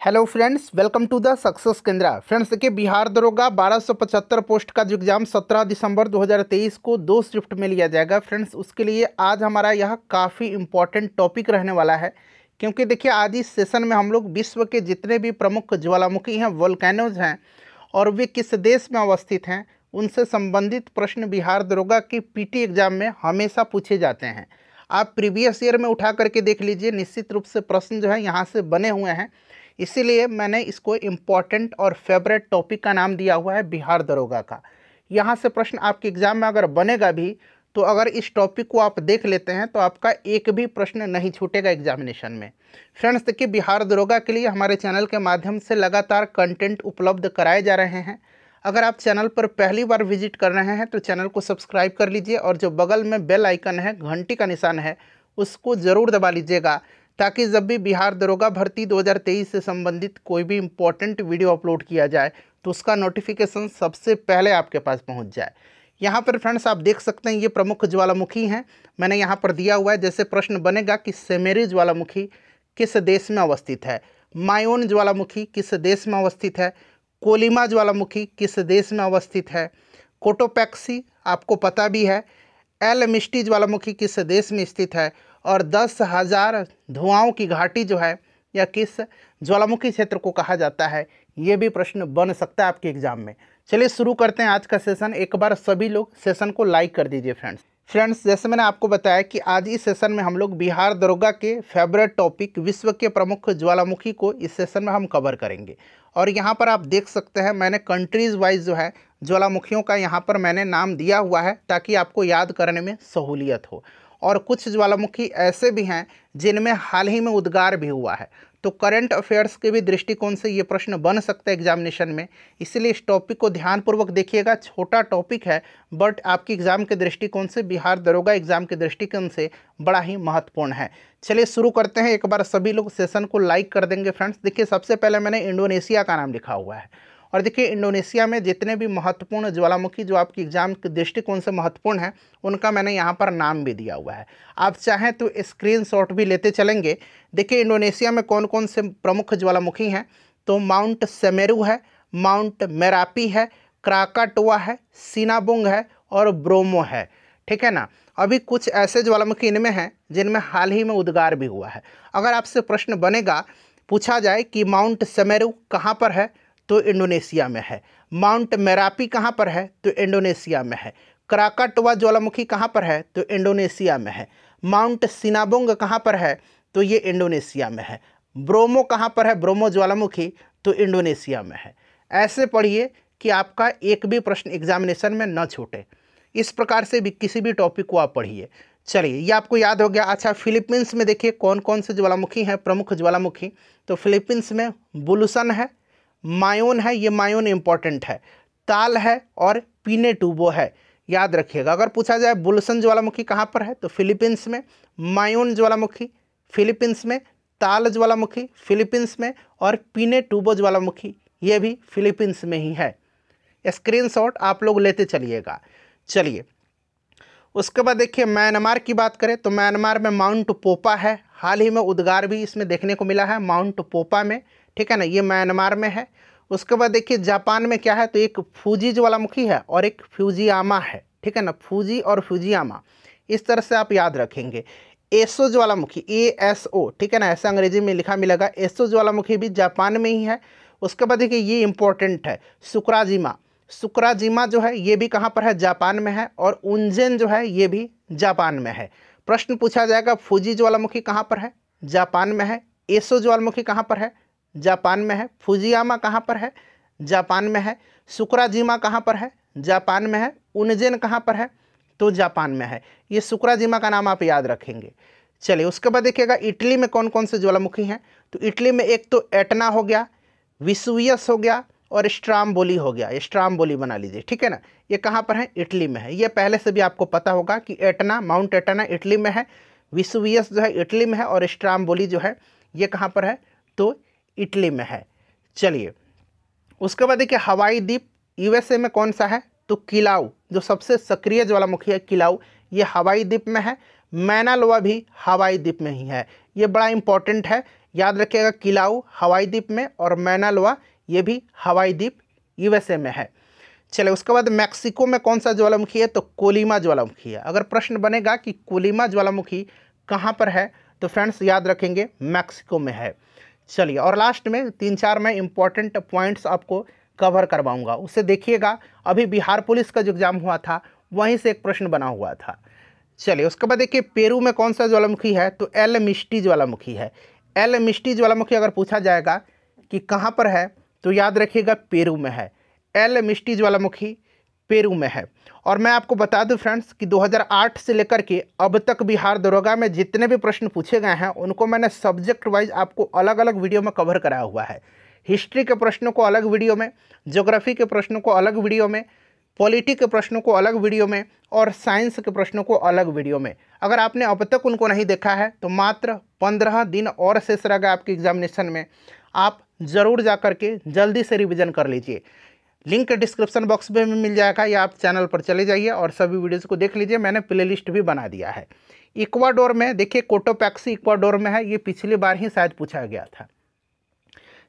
Hello friends, welcome to the success Kendra. Friends देखिए, बिहार दरोगा 1275 post का जो एग्ज़ाम 17 दिसंबर 2023 को 2 शिफ्ट में लिया जाएगा। फ्रेंड्स उसके लिए आज हमारा यह काफ़ी इम्पॉर्टेंट टॉपिक रहने वाला है, क्योंकि देखिए आज इस सेशन में हम लोग विश्व के जितने भी प्रमुख ज्वालामुखी हैं, वोल्केनोज हैं और वे किस देश में अवस्थित हैं, उनसे संबंधित प्रश्न बिहार दरोगा के पीटी एग्ज़ाम में हमेशा पूछे जाते हैं। आप प्रीवियस ईयर में उठा करके देख लीजिए, निश्चित रूप से प्रश्न जो है यहाँ से बने हुए हैं। इसीलिए मैंने इसको इम्पॉर्टेंट और फेवरेट टॉपिक का नाम दिया हुआ है बिहार दरोगा का। यहाँ से प्रश्न आपके एग्ज़ाम में अगर बनेगा भी, तो अगर इस टॉपिक को आप देख लेते हैं तो आपका एक भी प्रश्न नहीं छूटेगा एग्जामिनेशन में। फ्रेंड्स देखिए, बिहार दरोगा के लिए हमारे चैनल के माध्यम से लगातार कंटेंट उपलब्ध कराए जा रहे हैं। अगर आप चैनल पर पहली बार विजिट कर रहे हैं तो चैनल को सब्सक्राइब कर लीजिए और जो बगल में बेल आइकन है, घंटी का निशान है, उसको ज़रूर दबा लीजिएगा, ताकि जब भी बिहार दरोगा भर्ती 2023 से संबंधित कोई भी इम्पोर्टेंट वीडियो अपलोड किया जाए तो उसका नोटिफिकेशन सबसे पहले आपके पास पहुंच जाए। यहाँ पर फ्रेंड्स आप देख सकते हैं, ये प्रमुख ज्वालामुखी हैं। मैंने यहाँ पर दिया हुआ है, जैसे प्रश्न बनेगा कि सेमेरू ज्वालामुखी किस देश में अवस्थित है, मायोन ज्वालामुखी किस देश में अवस्थित है, कोलिमा ज्वालामुखी किस देश में अवस्थित है, कोटोपैक्सी आपको पता भी है, एल मिस्टी ज्वालामुखी किस देश में स्थित है, और 10,000 धुआंों की घाटी जो है या किस ज्वालामुखी क्षेत्र को कहा जाता है, ये भी प्रश्न बन सकता है आपके एग्जाम में। चलिए शुरू करते हैं आज का सेशन। एक बार सभी लोग सेशन को लाइक कर दीजिए फ्रेंड्स जैसे मैंने आपको बताया कि आज इस सेशन में हम लोग बिहार दरोगा के फेवरेट टॉपिक विश्व के प्रमुख ज्वालामुखी को इस सेशन में हम कवर करेंगे। और यहाँ पर आप देख सकते हैं, मैंने कंट्रीज़ वाइज जो है ज्वालामुखियों का यहाँ पर मैंने नाम दिया हुआ है, ताकि आपको याद करने में सहूलियत हो। और कुछ ज्वालामुखी ऐसे भी हैं जिनमें हाल ही में उद्गार भी हुआ है, तो करंट अफेयर्स के भी दृष्टिकोण से ये प्रश्न बन सकता है एग्जामिनेशन में। इसलिए इस टॉपिक को ध्यानपूर्वक देखिएगा। छोटा टॉपिक है, बट आपकी एग्ज़ाम के दृष्टिकोण से, बिहार दरोगा एग्ज़ाम के दृष्टिकोण से बड़ा ही महत्वपूर्ण है। चलिए शुरू करते हैं। एक बार सभी लोग सेशन को लाइक कर देंगे फ्रेंड्स। देखिए, सबसे पहले मैंने इंडोनेशिया का नाम लिखा हुआ है, और देखिए इंडोनेशिया में जितने भी महत्वपूर्ण ज्वालामुखी जो आपकी एग्जाम के दृष्टिकोण से महत्वपूर्ण है, उनका मैंने यहाँ पर नाम भी दिया हुआ है। आप चाहें तो स्क्रीनशॉट भी लेते चलेंगे। देखिए इंडोनेशिया में कौन कौन से प्रमुख ज्वालामुखी हैं, तो माउंट सेमेरू है, माउंट मेरापी है, क्राकाटोआ है, सिनाबुंग है और ब्रोमो है। ठीक है ना। अभी कुछ ऐसे ज्वालामुखी इनमें हैं जिनमें हाल ही में उद्गार भी हुआ है। अगर आपसे प्रश्न बनेगा, पूछा जाए कि माउंट सेमेरू कहाँ पर है, तो इंडोनेशिया में है। माउंट मेरापी कहाँ पर है, तो इंडोनेशिया में है। क्राकाटोआ ज्वालामुखी कहाँ पर है, तो इंडोनेशिया में है। माउंट सिनाबुंग कहाँ पर है, तो ये इंडोनेशिया में है। ब्रोमो कहाँ पर है, ब्रोमो ज्वालामुखी, तो इंडोनेशिया में है। ऐसे पढ़िए कि आपका एक भी प्रश्न एग्जामिनेशन में न छूटे। इस प्रकार से भी किसी भी टॉपिक को आप पढ़िए। चलिए, ये आपको याद हो गया। अच्छा, फिलीपींस में देखिए कौन कौन से ज्वालामुखी हैं, प्रमुख ज्वालामुखी। तो फिलीपींस में बुलसन है, मायोन है, ये मायोन इंपॉर्टेंट है, ताल है और पिनेटुबो है। याद रखिएगा, अगर पूछा जाए बुलसन ज्वालामुखी कहाँ पर है, तो फिलीपींस में, मायोन ज्वालामुखी फिलीपींस में, ताल ज्वालामुखी फिलीपींस में और पिनेटुबो ज्वालामुखी ये भी फिलीपींस में ही है। स्क्रीनशॉट आप लोग लेते चलिएगा। चलिए, उसके बाद देखिए म्यांमार की बात करें तो म्यांमार में माउंट पोपा है। हाल ही में उद्गार भी इसमें देखने को मिला है माउंट पोपा में। ठीक है ना, ये म्यांमार में है। उसके बाद देखिए जापान में क्या है, तो एक फूजी ज्वालामुखी है और एक फ्यूजियामा है। ठीक है ना, फूजी और फ्यूजियामा, इस तरह से आप याद रखेंगे। एसो ज्वालामुखी, ASO, ठीक है ना, ऐसा अंग्रेजी में लिखा मिलेगा। एसो ज्वालामुखी भी जापान में ही है। उसके बाद देखिए ये इंपॉर्टेंट है, सुक्राजिमा। सुक्राजिमा जो है ये भी कहाँ पर है, जापान में है। और उंजेन जो है ये भी जापान में है। प्रश्न पूछा जाएगा फूजी ज्वालामुखी कहाँ पर है, जापान में है। एसो ज्वालामुखी कहाँ पर है, जापान में है। फुजियामा कहाँ पर है, जापान में है। सुक्राजिमा कहाँ पर है, जापान में है। उनजेन कहाँ पर है, तो जापान में है। ये सुक्राजिमा का नाम आप याद रखेंगे। चलिए, उसके बाद देखिएगा इटली में कौन कौन से ज्वालामुखी हैं। तो इटली में एक तो एटना हो गया, विसुवियस हो गया और स्ट्राम्बोली हो गया। स्ट्राम्बोली बना लीजिए। ठीक है ना, ये कहाँ पर है, इटली में है। ये पहले से भी आपको पता होगा कि एटना, माउंट एटना इटली में है, विसुवियस जो है इटली में है और स्ट्राम्बोली जो है ये कहाँ पर है, तो इटली में है। चलिए, उसके बाद देखिए हवाई द्वीप USA में कौन सा है, तो किलाऊ, जो सबसे सक्रिय ज्वालामुखी है किलाऊ, ये हवाई द्वीप में है। मैना लोआ भी हवाई द्वीप में ही है। ये बड़ा इंपॉर्टेंट है, याद रखिएगा किलाउ हवाई द्वीप में और मैना लोआ ये भी हवाई द्वीप यूएसए में है। चलिए उसके बाद मैक्सिको में कौन सा ज्वालामुखी है, तो कोलिमा ज्वालामुखी है। अगर प्रश्न बनेगा कि कोलिमा ज्वालामुखी कहाँ पर है, तो फ्रेंड्स याद रखेंगे मैक्सिको में है। चलिए और लास्ट में 3-4 मैं इंपॉर्टेंट पॉइंट्स आपको कवर करवाऊंगा, उसे देखिएगा। अभी बिहार पुलिस का जो एग्जाम हुआ था वहीं से एक प्रश्न बना हुआ था। चलिए उसके बाद देखिए पेरू में कौन सा ज्वालामुखी है, तो एल मिस्टी ज्वालामुखी है। एल मिस्टी ज्वालामुखी अगर पूछा जाएगा कि कहाँ पर है, तो याद रखिएगा पेरू में है। एल मिस्टी ज्वालामुखी पेरू में है। और मैं आपको बता दूं फ्रेंड्स कि 2008 से लेकर के अब तक बिहार दरोगा में जितने भी प्रश्न पूछे गए हैं उनको मैंने सब्जेक्ट वाइज आपको अलग अलग वीडियो में कवर कराया हुआ है। हिस्ट्री के प्रश्नों को अलग वीडियो में, ज्योग्राफी के प्रश्नों को अलग वीडियो में, पॉलिटी के प्रश्नों को अलग वीडियो में और साइंस के प्रश्नों को अलग वीडियो में। अगर आपने अब तक उनको नहीं देखा है तो मात्र 15 दिन और शेष रह गए आपके एग्जामिनेशन में, आप ज़रूर जा कर के जल्दी से रिवीजन कर लीजिए। लिंक डिस्क्रिप्शन बॉक्स में मिल जाएगा या आप चैनल पर चले जाइए और सभी वीडियोज़ को देख लीजिए। मैंने प्लेलिस्ट भी बना दिया है। इक्वाडोर में देखिए कोटोपैक्सी इक्वाडोर में है, ये पिछली बार ही शायद पूछा गया था।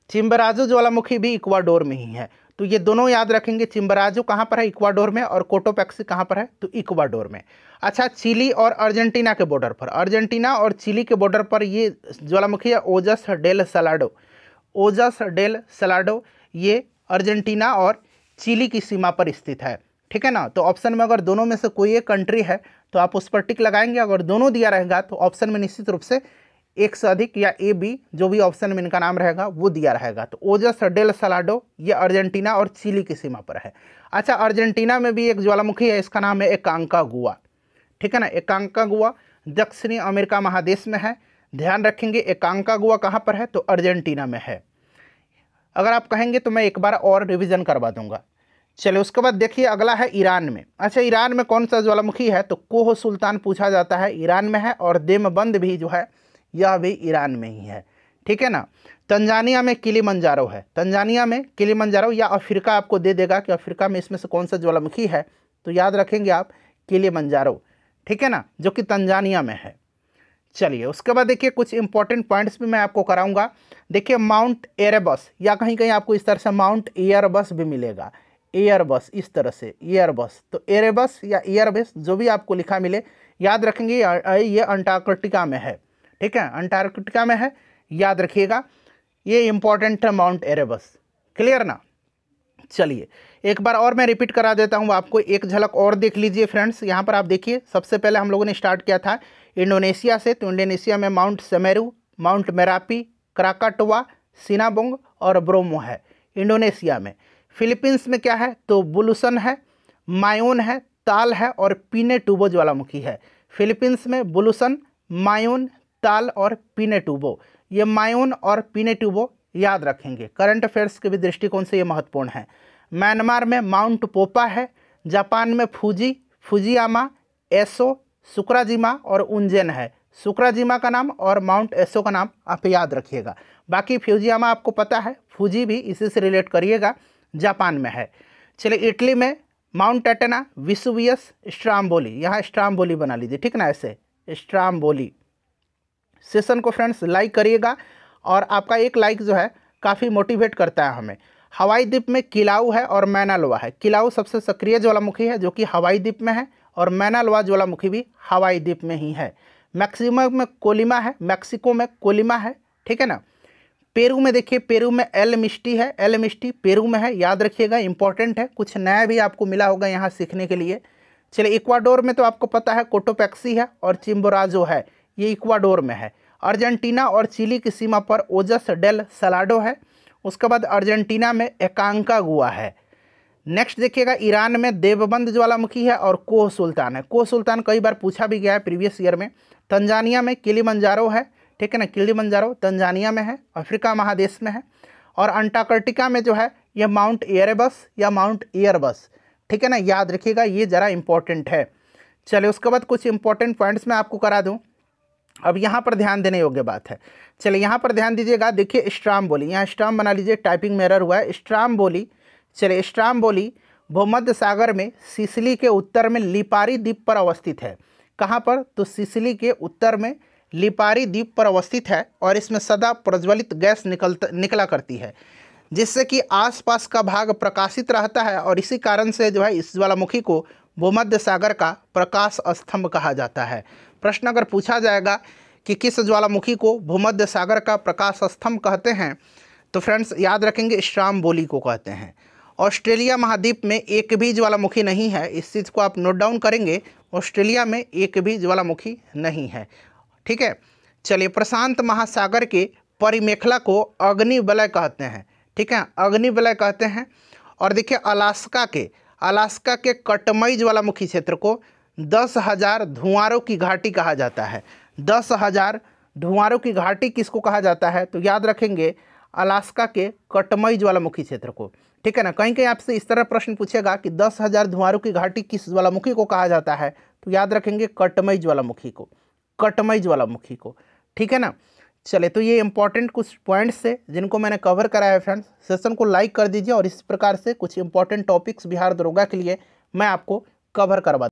चिम्बराजू ज्वालामुखी भी इक्वाडोर में ही है, तो ये दोनों याद रखेंगे। चिम्बराजू कहाँ पर है, इक्वाडोर में, और कोटोपैक्सी कहाँ पर है, तो इक्वाडोर में। अच्छा, चिली और अर्जेंटीना के बॉर्डर पर, अर्जेंटीना और चिली के बॉर्डर पर ये ज्वालामुखी है ओजस डेल सलाडो। ओजस डेल सलाडो ये अर्जेंटीना और चिली की सीमा पर स्थित है, ठीक है ना। तो ऑप्शन में अगर दोनों में से कोई एक कंट्री है तो आप उस पर टिक लगाएंगे। अगर दोनों दिया रहेगा तो ऑप्शन में निश्चित रूप से एक से अधिक या ए बी जो भी ऑप्शन में इनका नाम रहेगा वो दिया रहेगा। तो ओजस डेल सलाडो ये अर्जेंटीना और चिली की सीमा पर है। अच्छा, अर्जेंटीना में भी एक ज्वालामुखी है, इसका नाम है एकांकागुआ, ठीक है ना। एकांकागुआ दक्षिणी अमेरिका महादेश में है। ध्यान रखेंगे एकांकागुआ कहाँ पर है, तो अर्जेंटीना में है। अगर आप कहेंगे तो मैं एक बार और रिवीजन करवा दूंगा। चलिए उसके बाद देखिए अगला है ईरान में। अच्छा, ईरान में कौन सा ज्वालामुखी है, तो कोह सुल्तान पूछा जाता है, ईरान में है। और देमबंद भी जो है यह भी ईरान में ही है, ठीक है ना। तंजानिया में किलिमंजारो है, तंजानिया में किलिमंजारो, या अफ्रीका आपको दे देगा कि अफ्रीका में इसमें से कौन सा ज्वालामुखी है, तो याद रखेंगे आप किलिमंजारो, ठीक है ना, जो कि तंजानिया में है। चलिए उसके बाद देखिए कुछ इंपॉर्टेंट पॉइंट्स भी मैं आपको कराऊंगा। देखिए माउंट एरेबस, या कहीं कहीं आपको इस तरह से माउंट एयरबस भी मिलेगा, एयरबस इस तरह से एयरबस। तो एरेबस या एयरबस जो भी आपको लिखा मिले, याद रखेंगे ये अंटार्कटिका में है, ठीक है, अंटार्कटिका में है, याद रखिएगा। ये इंपॉर्टेंट है माउंट एरेबस, क्लियर ना। चलिए एक बार और मैं रिपीट करा देता हूँ आपको, एक झलक और देख लीजिए फ्रेंड्स। यहाँ पर आप देखिए सबसे पहले हम लोगों ने स्टार्ट किया था इंडोनेशिया से, तो इंडोनेशिया में mount Semeru, mount Merapi, Krakatoa, Sinabung और ब्रोमो है इंडोनेशिया में। फिलीपींस में क्या है, तो बुलुसन है, मायोन है, ताल है और पिनेटुबो ज्वालामुखी है। फिलीपींस में बुलुसन, मायोन, ताल और पिनेटुबो। ये मायोन और पिनेटुबो याद रखेंगे, करंट अफेयर्स के भी दृष्टिकोण से ये महत्वपूर्ण है। म्यांमार में माउंट पोपा है, जापान में फूजी, फुजियामा, एसो, सुक्राजिमा और उंजेन है। सुक्राजिमा का नाम और माउंट एसो का नाम आप याद रखिएगा। बाकी फ्यूजियामा आपको पता है, फूजी भी इसी से रिलेट करिएगा, जापान में है। चलिए इटली में माउंट एटेना, विसुवियस, स्ट्राम्बोली, यहाँ स्ट्राम्बोली बना लीजिए, ठीक ना, ऐसे स्ट्राम्बोली। सेशन को फ्रेंड्स लाइक करिएगा और आपका एक लाइक जो है काफ़ी मोटिवेट करता है हमें। हवाई द्वीप में किलाउ है और मैना लोआ है। किलाउ सबसे सक्रिय ज्वालामुखी है जो कि हवाई द्वीप में है, और मैना लोआ ज्वालामुखी भी हवाई द्वीप में ही है। मैक्सिमम में कोलिमा है, मैक्सिको में कोलिमा है, ठीक है ना। पेरू में देखिए, पेरू में एल मिस्टी है, एल मिस्टी पेरू में है, याद रखिएगा, इंपॉर्टेंट है। कुछ नया भी आपको मिला होगा यहाँ सीखने के लिए। चलिए इक्वाडोर में तो आपको पता है कोटोपैक्सी है और चिम्बोराजो है, ये इक्वाडोर में है। अर्जेंटीना और चिली की सीमा पर ओजस डेल सलाडो है। उसके बाद अर्जेंटीना में एकांकागुआ है। नेक्स्ट देखिएगा ईरान में देवबंद ज्वालामुखी है और कोह सुल्तान है। कोह सुल्तान कई बार पूछा भी गया है प्रीवियस ईयर में। तंजानिया में किलिमंजारो है, ठीक है ना, किलिमंजारो तंजानिया में है, अफ्रीका महादेश में है। और अंटार्कटिका में जो है यह माउंट एरेबस या माउंट एयरबस, ठीक है ना, याद रखिएगा, ये ज़रा इंपॉर्टेंट है। चलिए उसके बाद कुछ इंपॉर्टेंट पॉइंट्स मैं आपको करा दूँ। अब यहाँ पर ध्यान देने योग्य बात है। चलिए यहाँ पर ध्यान दीजिएगा, देखिए स्ट्राम्बोली, यहाँ स्ट्राम बना लीजिए, टाइपिंग में एरर हुआ है, स्ट्राम्बोली। चलिए स्ट्राम्बोली भूमध्य सागर में सिसिली के उत्तर में लिपारी द्वीप पर अवस्थित है। कहाँ पर, तो सिसिली के उत्तर में लिपारी द्वीप पर अवस्थित है और इसमें सदा प्रज्वलित गैस निकला करती है, जिससे कि आसपास का भाग प्रकाशित रहता है और इसी कारण से जो है इस ज्वालामुखी को भूमध्य सागर का प्रकाश स्तंभ कहा जाता है। प्रश्न अगर पूछा जाएगा कि किस ज्वालामुखी को भूमध्य सागर का प्रकाश स्तंभ कहते हैं, तो फ्रेंड्स याद रखेंगे स्ट्राम्बोली को कहते हैं। ऑस्ट्रेलिया महाद्वीप में एक भी ज्वालामुखी नहीं है, इस चीज़ को आप नोट डाउन करेंगे, ऑस्ट्रेलिया में एक भी ज्वालामुखी नहीं है। ठीक है, चलिए, प्रशांत महासागर के परिमेखला को अग्निवलय कहते हैं। ठीक है, अग्निवलय कहते हैं। और देखिए अलास्का के कटमई ज्वालामुखी क्षेत्र को 10,000 धुआरों की घाटी कहा जाता है। 10,000 धुआरों की घाटी किसको कहा जाता है, तो याद रखेंगे अलास्का के कटमई ज्वालामुखी क्षेत्र को। ठीक है ना, कहीं कहीं आपसे इस तरह प्रश्न पूछेगा कि 10,000 धुआरों की घाटी किस ज्वालामुखी को कहा जाता है, तो याद रखेंगे कटमई ज्वालामुखी को, कटमई ज्वालामुखी को। ठीक है ना, चले, तो ये इंपॉर्टेंट कुछ पॉइंट्स थे जिनको मैंने कवर कराया है। फ्रेंड्स, सेशन को लाइक कर दीजिए और इस प्रकार से कुछ इंपॉर्टेंट टॉपिक्स बिहार दरोगा के लिए मैं आपको कवर करवा